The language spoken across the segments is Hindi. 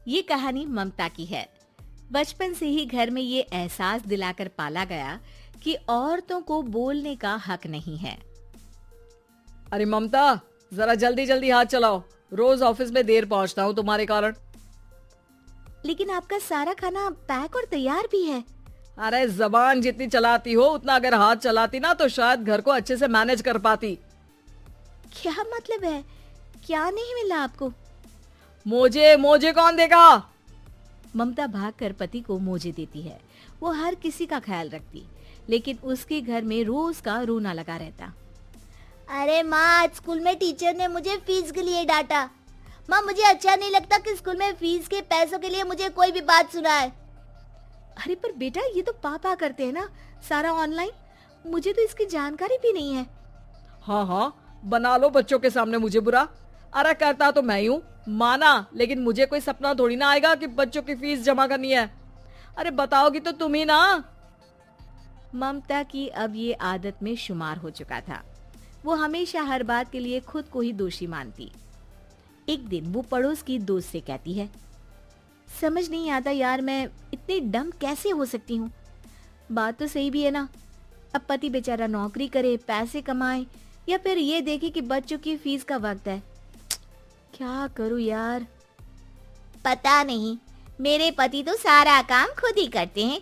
ये कहानी ममता की है। बचपन से ही घर में ये एहसास दिलाकर पाला गया कि औरतों को बोलने का हक नहीं है। अरे ममता, जरा जल्दी जल्दी हाथ चलाओ। रोज ऑफिस में देर पहुंचता हूँ तुम्हारे कारण। लेकिन आपका सारा खाना पैक और तैयार भी है। अरे जबान जितनी चलाती हो उतना अगर हाथ चलाती ना तो शायद घर को अच्छे से मैनेज कर पाती। क्या मतलब है? क्या नहीं मिला आपको? मोजे मोजे कौन देगा? ममता भागकर पति को मोजे देती है। वो हर किसी का ख्याल रखती, लेकिन उसके घर में रोज का रोना लगा रहता। अरे माँ, आज स्कूल में टीचर ने मुझे फीस के लिए डांटा। माँ, मुझे अच्छा नहीं लगता कि स्कूल में फीस के पैसों के लिए मुझे कोई भी बात सुनाए। अरे पर बेटा, ये तो पापा करते हैं ना, सारा ऑनलाइन। मुझे तो इसकी जानकारी भी नहीं है। हाँ हाँ, बना लो बच्चों के सामने मुझे बुरा। अरे करता तो मैं ही हूँ, माना, लेकिन मुझे कोई सपना थोड़ी ना आएगा कि बच्चों की फीस जमा करनी है। अरे बताओगी तो तुम ही ना। ममता की अब ये आदत में शुमार हो चुका था। वो हमेशा हर बात के लिए खुद को ही दोषी मानती। एक दिन वो पड़ोस की दोस्त से कहती है, समझ नहीं आता यार, मैं इतनी डम कैसे हो सकती हूँ। बात तो सही भी है ना। अब पति बेचारा नौकरी करे, पैसे कमाए, या फिर ये देखे कि बच्चों की फीस का वक्त है। क्या करूँ यार। पता नहीं, मेरे पति तो सारा काम खुद ही करते हैं।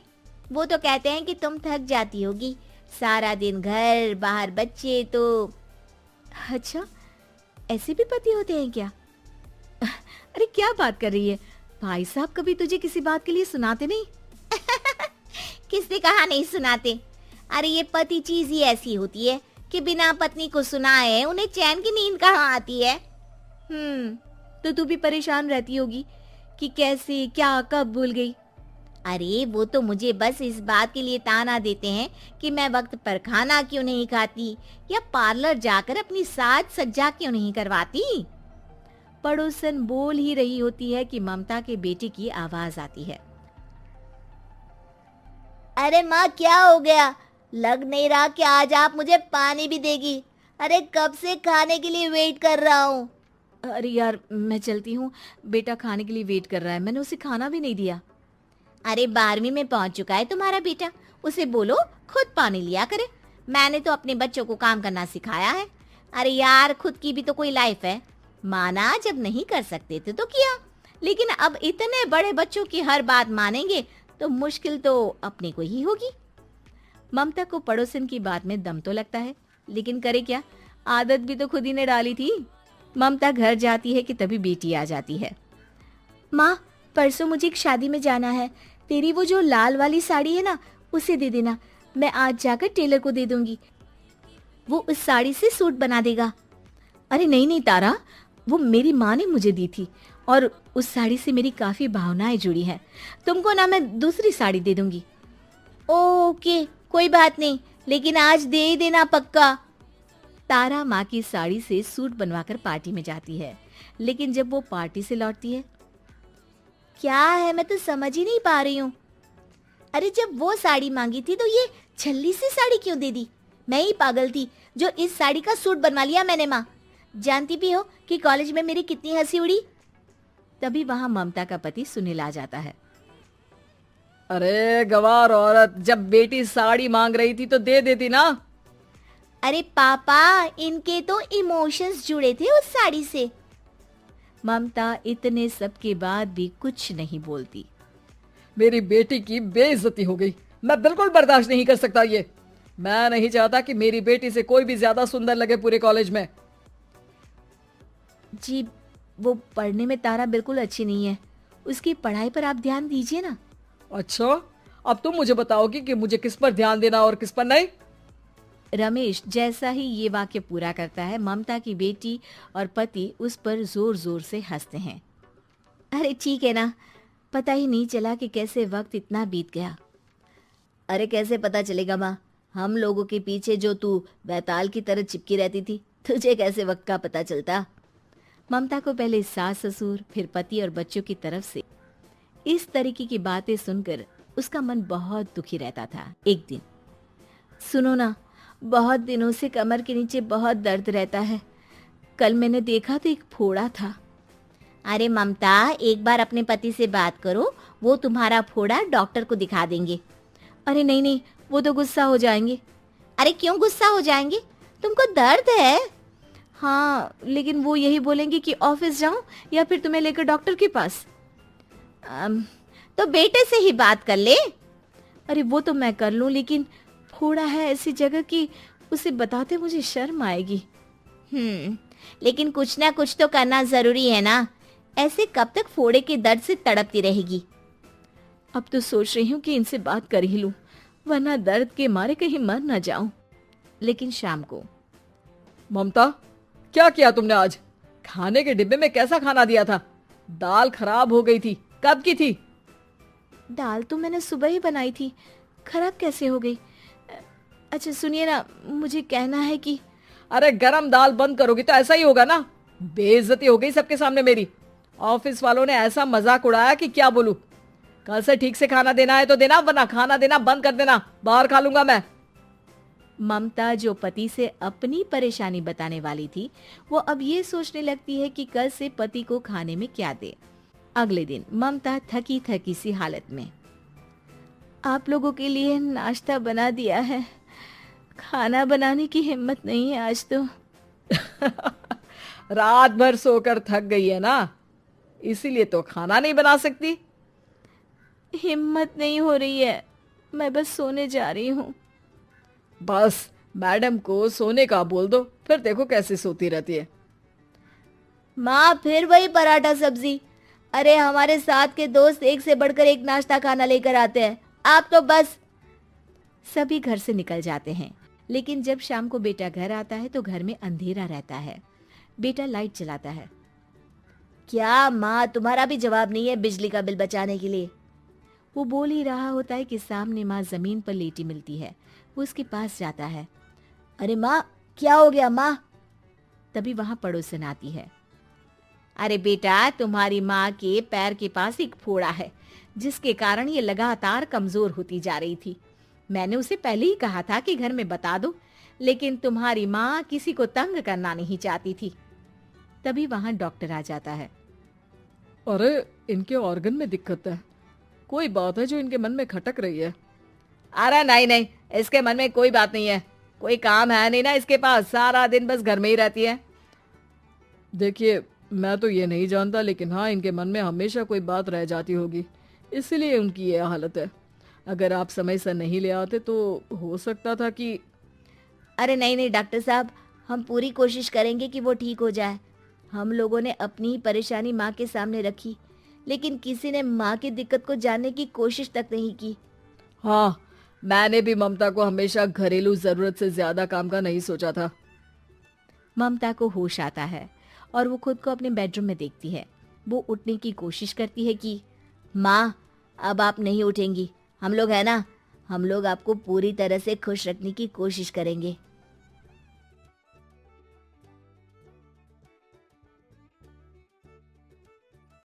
वो तो कहते हैं कि तुम थक जाती होगी, सारा दिन घर बाहर बच्चे। तो अच्छा, ऐसे भी पति होते हैं क्या? अरे क्या बात कर रही है? भाई साहब कभी तुझे किसी बात के लिए सुनाते नहीं? किसने कहा नहीं सुनाते? अरे ये पति चीज ही ऐसी होती है कि बिना पत्नी को सुनाए उन्हें चैन की नींद कहाँ आती है। तो तू भी परेशान रहती होगी कि कैसे, क्या, कब भूल गई। अरे वो तो मुझे बस इस बात के लिए ताना देते हैं कि मैं वक्त पर खाना क्यों नहीं खाती या पार्लर जाकर अपनी साज सज्जा क्यों नहीं करवाती। पड़ोसन बोल ही रही होती है कि ममता के बेटे की आवाज आती है। अरे माँ, क्या हो गया? लग नहीं रहा कि आज आप मुझे पानी भी देगी। अरे कब से खाने के लिए वेट कर रहा हूँ। अरे यार, मैं चलती हूँ, बेटा खाने के लिए वेट कर रहा है। मैंने उसे खाना भी नहीं दिया। अरे 12वीं में पहुंच चुका है तुम्हारा बेटा, उसे बोलो खुद पानी लिया करे। मैंने तो अपने बच्चों को काम करना सिखाया है। अरे यार, खुद की भी तो कोई लाइफ है। माना जब नहीं कर सकते थे तो किया, लेकिन अब इतने बड़े बच्चों की हर बात मानेंगे तो मुश्किल तो अपने को ही होगी। ममता को पड़ोसन की बात में दम तो लगता है, लेकिन करे क्या, आदत भी तो खुद ही ने डाली थी। ममता घर जाती है कि तभी बेटी आ जाती है। माँ, परसों मुझे एक शादी में जाना है। तेरी वो जो लाल वाली साड़ी है ना, उसे दे देना। मैं आज जाकर टेलर को दे दूंगी, वो उस साड़ी से सूट बना देगा। अरे नहीं नहीं तारा, वो मेरी माँ ने मुझे दी थी और उस साड़ी से मेरी काफी भावनाएं जुड़ी हैं। तुमको ना मैं दूसरी साड़ी दे दूंगी। ओके, कोई बात नहीं, लेकिन आज दे ही देना पक्का। तारा माँ की साड़ी से सूट बनवाकर पार्टी में जाती है, लेकिन जब वो पार्टी से लौटती है, क्या है, मैं तो समझ ही नहीं पा रही हूँ। अरे जब वो साड़ी मांगी थी तो ये छल्ली सी साड़ी क्यों दे दी? मैं ही पागल थी जो इस साड़ी का सूट बनवा लिया मैंने। माँ, जानती भी हो कि कॉलेज में मेरी कितनी हंसी उड़ी। तभी वहां ममता का पति सुनील आ जाता है। अरे गवार औरत, जब बेटी साड़ी मांग रही थी तो दे देती ना। अरे पापा, इनके तो इमोशंस जुड़े थे उस साड़ी से। ममता इतने सब के बाद भी कुछ नहीं बोलती। मेरी बेटी की बेइज्जती हो गई। मैं बिल्कुल बर्दाश्त नहीं कर सकता ये। मैं नहीं चाहता कि मेरी बेटी से कोई भी ज्यादा सुंदर लगे पूरे कॉलेज में। जी, वो पढ़ने में तारा बिल्कुल अच्छी नहीं है, उसकी पढ़ाई पर आप ध्यान दीजिए ना। अच्छा, अब तुम मुझे बताओगी कि मुझे किस पर ध्यान देना और किस पर नहीं। रमेश जैसा ही ये वाक्य पूरा करता है, ममता की बेटी और पति उस पर जोर जोर से हंसते हैं। अरे ठीक है ना, पता ही नहीं चला कि कैसे वक्त इतना बीत गया। अरे कैसे पता चलेगा माँ, हम लोगों के पीछे जो तू बैताल की तरह चिपकी रहती थी, तुझे कैसे वक्त का पता चलता। ममता को पहले सास ससुर, फिर पति और बच्चों की तरफ से इस तरीके की बातें सुनकर उसका मन बहुत दुखी रहता था। एक दिन, सुनो ना, बहुत दिनों से कमर के नीचे बहुत दर्द रहता है। कल मैंने देखा तो एक फोड़ा था। अरे ममता, एक बार अपने पति से बात करो, वो तुम्हारा फोड़ा डॉक्टर को दिखा देंगे। अरे नहीं नहीं, वो तो गुस्सा हो जाएंगे। अरे क्यों गुस्सा हो जाएंगे? तुमको दर्द है? हाँ, लेकिन वो यही बोलेंगे कि ऑफिस जाऊं या फिर तुम्हें लेकर डॉक्टर के पास। तो बेटे से ही बात कर ले। अरे वो तो मैं कर लूं, लेकिन फोड़ा है ऐसी जगह कि उसे बताते मुझे शर्म आएगी। लेकिन कुछ ना कुछ तो करना जरूरी है ना। ऐसे कब तक फोड़े के दर्द से तड़पती रहेगी? अब तो सोच रही हूँ कि इनसे बात कर ही लूं, वरना दर्द के मारे कहीं मर न जाऊं। लेकिन शाम को, ममता, क्या किया तुमने आज? खाने के डिब्बे में कैसा खाना दिया था? दाल खराब हो गई थी। कब की थी? दाल तो मैंने सुबह ही बनाई थी, खराब कैसे हो गई? अच्छा सुनिए ना, मुझे कहना है कि अरे गरम दाल बंद करोगी तो ऐसा ही होगा ना। बेइज्जती हो गई सबके सामने मेरी। ऑफिस वालों ने ऐसा मजाक उड़ाया कि क्या बोलूं। कल से ठीक से खाना देना है तो देना, वरना खाना देना बंद कर देना। बाहर खा लूंगा मैं। ममता, जो पति से अपनी परेशानी बताने वाली थी, वो अब ये सोचने लगती है कि कल से पति को खाने में क्या दे। अगले दिन ममता थकी थकी सी हालत में, आप लोगों के लिए नाश्ता बना दिया है, खाना बनाने की हिम्मत नहीं है आज तो। रात भर सोकर थक गई है ना, इसीलिए तो खाना नहीं बना सकती। हिम्मत नहीं हो रही है, मैं बस सोने जा रही हूँ। बस मैडम को सोने का बोल दो, फिर देखो कैसे सोती रहती है। माँ, फिर वही पराठा सब्जी। अरे हमारे साथ के दोस्त एक से बढ़कर एक नाश्ता खाना लेकर आते हैं, आप तो बस। सभी घर से निकल जाते हैं, लेकिन जब शाम को बेटा घर आता है तो घर में अंधेरा रहता है। बेटा लाइट जलाता है। क्या माँ, तुम्हारा भी जवाब नहीं है बिजली का बिल बचाने के लिए? वो बोल ही रहा होता है कि सामने माँ जमीन पर लेटी मिलती है। वो उसके पास जाता है। अरे माँ, क्या हो गया माँ? तभी वहां पड़ोसन आती है। अरे बेटा, तुम्हारी माँ के पैर के पास एक फोड़ा है, जिसके कारण ये लगातार कमजोर होती जा रही थी। मैंने उसे पहले ही कहा था कि घर में बता दो, लेकिन तुम्हारी माँ किसी को तंग करना नहीं चाहती थी। तभी वहां डॉक्टर आ जाता है। अरे इनके ऑर्गन में दिक्कत है, कोई बात है जो इनके मन में खटक रही है। अरे नहीं नहीं, इसके मन में कोई बात नहीं है, कोई काम है नहीं ना इसके पास, सारा दिन बस घर में ही रहती है। देखिए, मैं तो ये नहीं जानता, लेकिन हाँ, इनके मन में हमेशा कोई बात रह जाती होगी, इसीलिए उनकी ये हालत है। अगर आप समय से नहीं ले आते तो हो सकता था कि। अरे नहीं नहीं डॉक्टर साहब, हम पूरी कोशिश करेंगे कि वो ठीक हो जाए। हम लोगों ने अपनी ही परेशानी माँ के सामने रखी, लेकिन किसी ने माँ की दिक्कत को जानने की कोशिश तक नहीं की। हाँ, मैंने भी ममता को हमेशा घरेलू जरूरत से ज्यादा काम का नहीं सोचा था। ममता को होश आता है और वो खुद को अपने बेडरूम में देखती है। वो उठने की कोशिश करती है कि माँ, अब आप नहीं उठेंगी, हम लोग है ना, हम लोग आपको पूरी तरह से खुश रखने की कोशिश करेंगे।